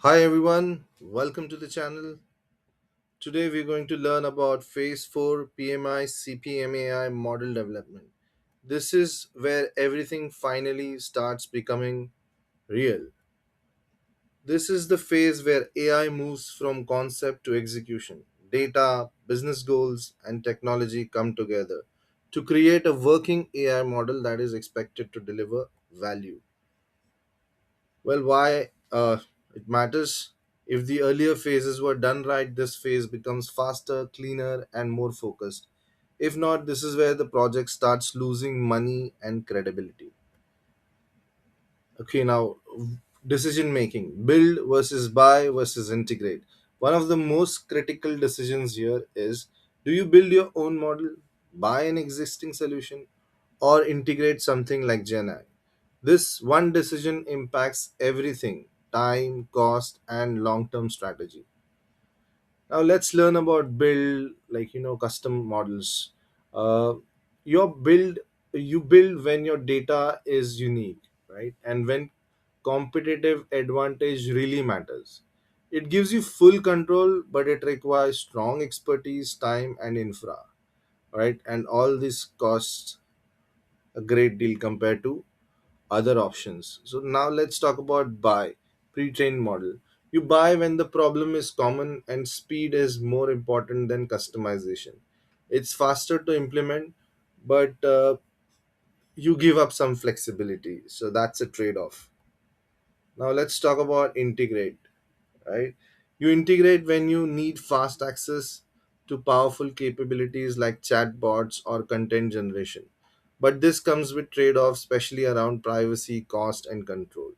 Hi everyone, welcome to the channel. Today we're going to learn about Phase IV PMI-CPMAI model development. This is where everything finally starts becoming real. This is the phase where AI moves from concept to execution. Data, business goals, and technology come together to create a working AI model that is expected to deliver value. Well, why it matters? If the earlier phases were done right, this phase becomes faster, cleaner, and more focused. If not, this is where the project starts losing money and credibility. Okay, now decision making, build versus buy versus integrate. One of the most critical decisions here is, do you build your own model, buy an existing solution, or integrate something like GenAI? This one decision impacts everything: time, cost, and long term strategy. Now let's learn about build, custom models. Uh, your build you build when your data is unique, right? And when competitive advantage really matters. It gives you full control, but it requires strong expertise, time, and infra, right? And all this costs a great deal compared to other options. So now let's talk about buy, pre-trained model. You buy when the problem is common and speed is more important than customization. It's faster to implement, but you give up some flexibility. So that's a trade-off. Now let's talk about integrate, right? You integrate when you need fast access to powerful capabilities like chatbots or content generation. But this comes with trade-offs, especially around privacy, cost, and control.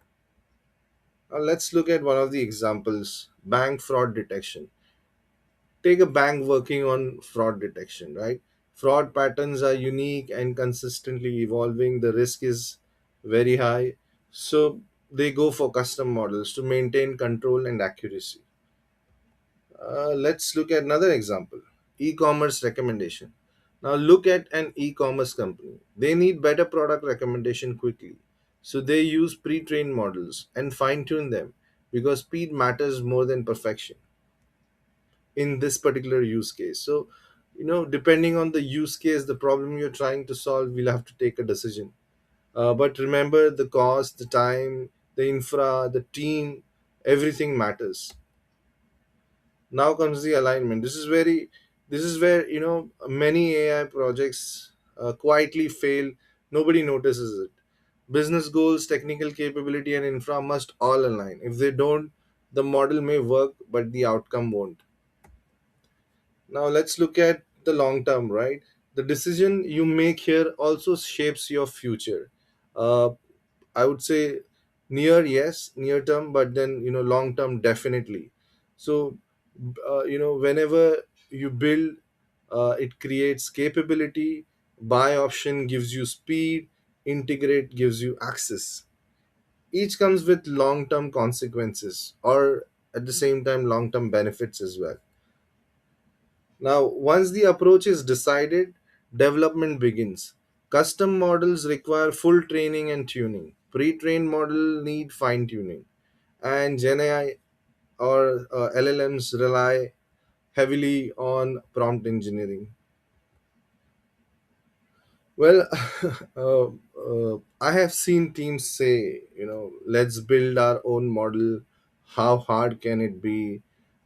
Now let's look at one of the examples: bank fraud detection. Take a bank working on fraud detection, right? Fraud patterns are unique and consistently evolving. The risk is very high. So they go for custom models to maintain control and accuracy. Let's look at another example: e commerce recommendation. Now, look at an e commerce company. They need better product recommendation quickly. So, they use pre trained models and fine tune them because speed matters more than perfection in this particular use case. So, depending on the use case, the problem you're trying to solve, we'll have to take a decision. But remember, the cost, the time, the infra, the team, everything matters. Now comes the alignment. This is where many AI projects quietly fail. Nobody notices it. Business goals, technical capability, and infra must all align. If they don't, the model may work, but the outcome won't. Now let's look at the long term, right? The decision you make here also shapes your future. uh, I would say near term, but then long term definitely. So whenever you build, it creates capability. Buy option gives you speed. Integrate gives you access. Each comes with long term consequences, or at the same time long term benefits as well. Now, once the approach is decided, development begins. Custom models require full training and tuning. Pre-trained model need fine tuning, and GenAI or LLMs rely heavily on prompt engineering. Well, I have seen teams say, let's build our own model. How hard can it be?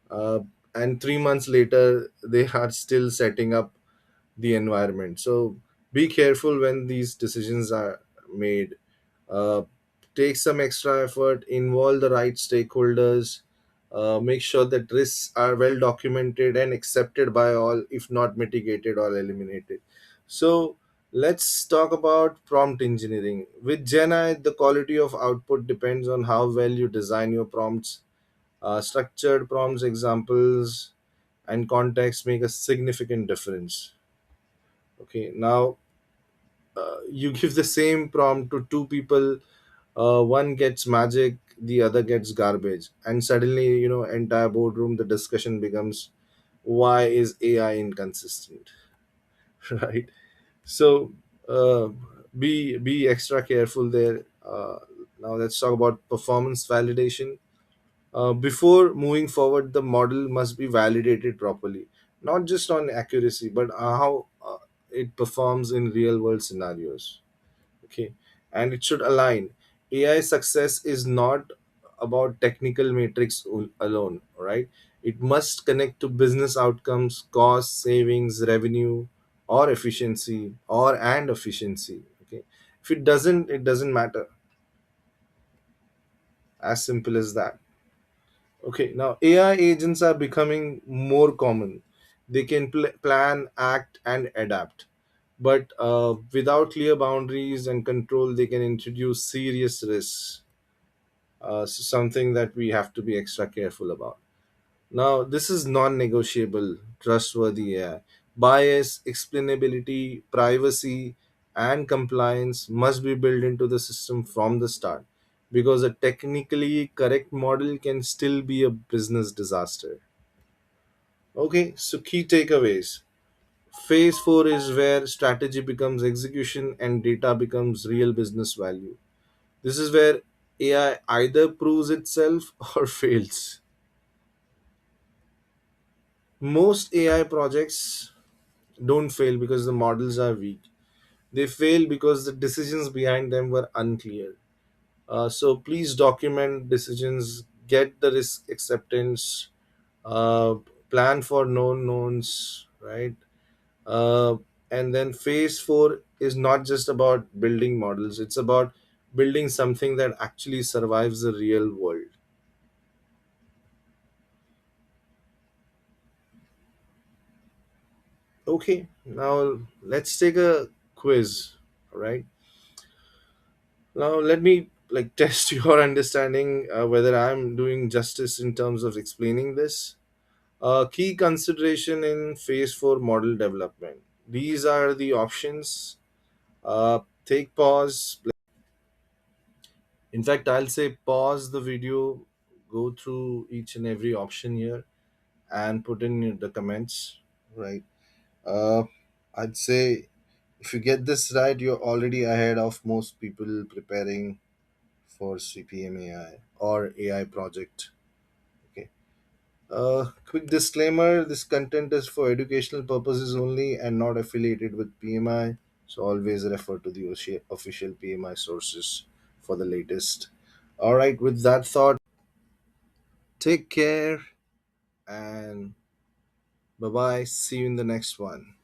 Uh, and 3 months later, they are still setting up the environment. So be careful when these decisions are made. Uh, Take some extra effort, involve the right stakeholders, make sure that risks are well documented and accepted by all, if not mitigated or eliminated. So let's talk about prompt engineering. With GenAI, the quality of output depends on how well you design your prompts. Structured prompts, examples, and context make a significant difference. Okay, now you give the same prompt to two people. One gets magic, the other gets garbage, and suddenly, entire boardroom, the discussion becomes, why is AI inconsistent? Right? So uh, be extra careful there. Now let's talk about performance validation. Before moving forward, the model must be validated properly, not just on accuracy, but how it performs in real world scenarios. Okay, and it should align. AI success is not about technical matrix alone, right? It must connect to business outcomes, cost savings, revenue, or efficiency, or and efficiency. Okay, if it doesn't, it doesn't matter. As simple as that. Okay, now AI agents are becoming more common. They can plan, act, and adapt. But without clear boundaries and control, they can introduce serious risks. Something that we have to be extra careful about. Now, this is non negotiable, trustworthy AI. Bias, explainability, privacy, and compliance must be built into the system from the start, because a technically correct model can still be a business disaster. Okay, so key takeaways. Phase 4 is where strategy becomes execution and data becomes real business value. This is where AI either proves itself or fails. Most AI projects don't fail because the models are weak. They fail because the decisions behind them were unclear. So please document decisions, get the risk acceptance, uh, plan for known knowns, right? Uh, and then phase 4 is not just about building models, it's about building something that actually survives the real world. Okay, now let's take a quiz. All right. Now let me like test your understanding whether I'm doing justice in terms of explaining this. Key consideration in phase 4 model development. These are the options. Take pause. In fact, I'll say pause the video, go through each and every option here, and put in the comments. Right. Uh, I'd say if you get this right, you're already ahead of most people preparing for CPMAI or AI project. Okay. Quick disclaimer: this content is for educational purposes only and not affiliated with PMI. So always refer to the official PMI sources for the latest. All right. With that thought, take care and bye bye. See you in the next one.